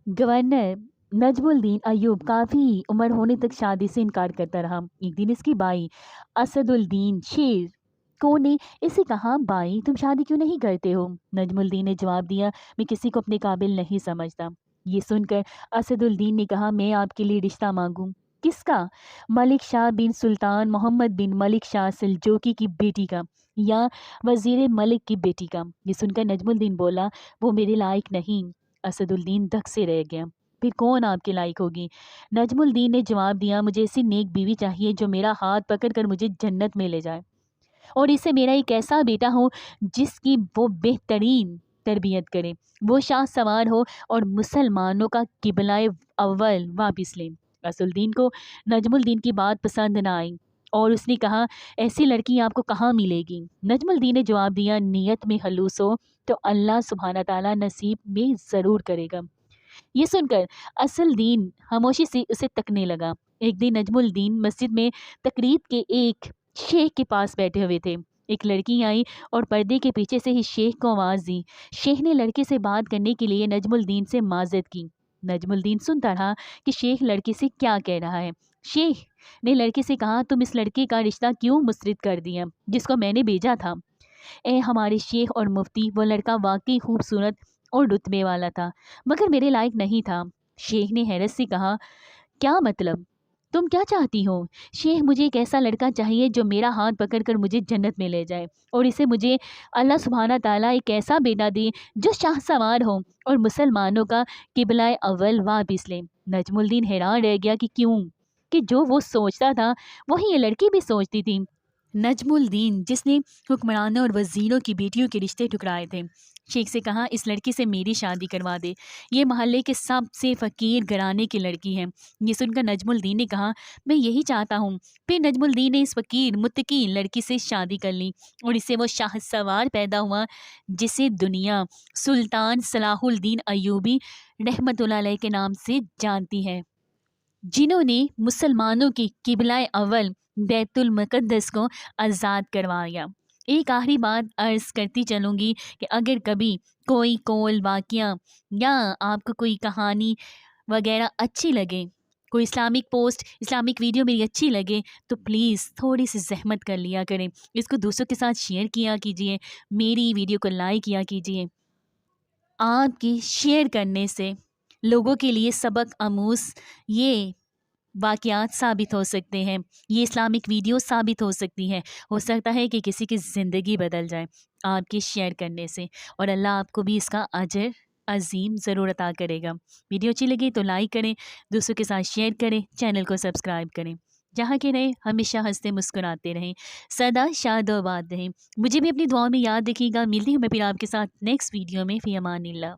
Governor Najmuddin अय्यूब काफ़ी उम्र होने तक शादी से इनकार करता रहा। एक दिन इसकी बाई असदुद्दीन शेर को ने इसे कहा, बाई तुम शादी क्यों नहीं करते हो? नजमुद्दीन ने जवाब दिया, मैं किसी को अपने काबिल नहीं समझता। ये सुनकर असदुद्दीन ने कहा, मैं आपके लिए रिश्ता मांगूं। किसका? मलिक शाह बिन सुल्तान मोहम्मद बिन मलिक शाह सिलजोकी की बेटी का, या वजीर मलिक की बेटी का। ये सुनकर नजमुद्दीन बोला, वो मेरे लायक नहीं। असदुद्दीन धक से रह गया। फिर कौन आपके लायक होगी? नजमुद्दीन ने जवाब दिया, मुझे ऐसी नेक बीवी चाहिए जो मेरा हाथ पकड़कर मुझे जन्नत में ले जाए, और इससे मेरा एक ऐसा बेटा हो जिसकी वो बेहतरीन तरबियत करे, वो शाह सवार हो और मुसलमानों का किबलाए अव्वल वापिस ले। असुद्दीन को नजमुद्दीन की बात पसंद ना आई और उसने कहा, ऐसी लड़की आपको कहाँ मिलेगी? नजमुद्दीन ने जवाब दिया, नियत में खलूस हो तो अल्लाह सुब्हाना ताला नसीब में ज़रूर करेगा। ये सुनकर असलदीन खामोशी से उसे तकने लगा। एक दिन नजमुद्दीन मस्जिद में तकरीब के एक शेख के पास बैठे हुए थे। एक लड़की आई और पर्दे के पीछे से ही शेख को आवाज़ दी। शेख ने लड़के से बात करने के लिए नजमुद्दीन से माजरत की। नजमुद्दीन सुनता रहा कि शेख लड़के से क्या कह रहा है। शेख ने लड़के से कहा, तुम इस लड़के का रिश्ता क्यों मुस्तरद कर दिया जिसको मैंने भेजा था? ए हमारे शेख और मुफ्ती, वो लड़का वाकई खूबसूरत और रुतबे वाला था, मगर मेरे लायक नहीं था। शेख ने हैरत से कहा, क्या मतलब? तुम क्या चाहती हो? शेख, मुझे एक ऐसा लड़का चाहिए जो मेरा हाथ पकड़कर मुझे जन्नत में ले जाए, और इसे मुझे अल्लाह सुब्हाना ताला एक ऐसा बेटा दे जो शाह सवार हो और मुसलमानों का किबलाए अव्वल वापिस ले। नजमुद्दीन हैरान रह गया कि क्यों, कि जो वो सोचता था वही ये लड़की भी सोचती थी। नजमुद्दीन जिसने हुक्मरानों और वजीरों की बेटियों के रिश्ते ठुकराए थे, शेख से कहा, इस लड़की से मेरी शादी करवा दे, ये मोहल्ले के सबसे फ़कीर घराने की लड़की है। ये सुनकर नजमुद्दीन ने कहा, मैं यही चाहता हूँ। फिर नजमुद्दीन ने इस फ़कीर मुत्तकी लड़की से शादी कर ली और इससे वो शाह सवार पैदा हुआ जिसे दुनिया सुल्तान सलाहुद्दीन अय्यूबी रहमतुल्लाह अलैह के नाम से जानती है, जिन्होंने मुसलमानों के किबलाए अव्वल बैतुल मुक़द्दस को आज़ाद करवाया। एक आखिरी बात अर्ज़ करती चलूँगी कि अगर कभी कोई कौल वाक़या या आपको कोई कहानी वगैरह अच्छी लगे, कोई इस्लामिक पोस्ट, इस्लामिक वीडियो मेरी अच्छी लगे, तो प्लीज़ थोड़ी सी ज़हमत कर लिया करें, इसको दूसरों के साथ शेयर किया कीजिए, मेरी वीडियो को लाइक किया कीजिए। आपकी शेयर करने से लोगों के लिए सबक आमूज़ ये वाक़यात साबित हो सकते हैं, ये इस्लामिक वीडियो साबित हो सकती हैं। हो सकता है कि किसी की ज़िंदगी बदल जाए आपके शेयर करने से, और अल्लाह आपको भी इसका अजर अज़ीम ज़रूर अता करेगा। वीडियो अच्छी लगी तो लाइक करें, दूसरों के साथ शेयर करें, चैनल को सब्सक्राइब करें। जहाँ के रहें हमेशा हंसते मुस्कुराते रहें, सदा शाद आबाद रहें। मुझे भी अपनी दुआओं में याद रखिएगा। मिलती हूँ मैं फिर आपके साथ नेक्स्ट वीडियो में। फ़ी अमानिल्लाह।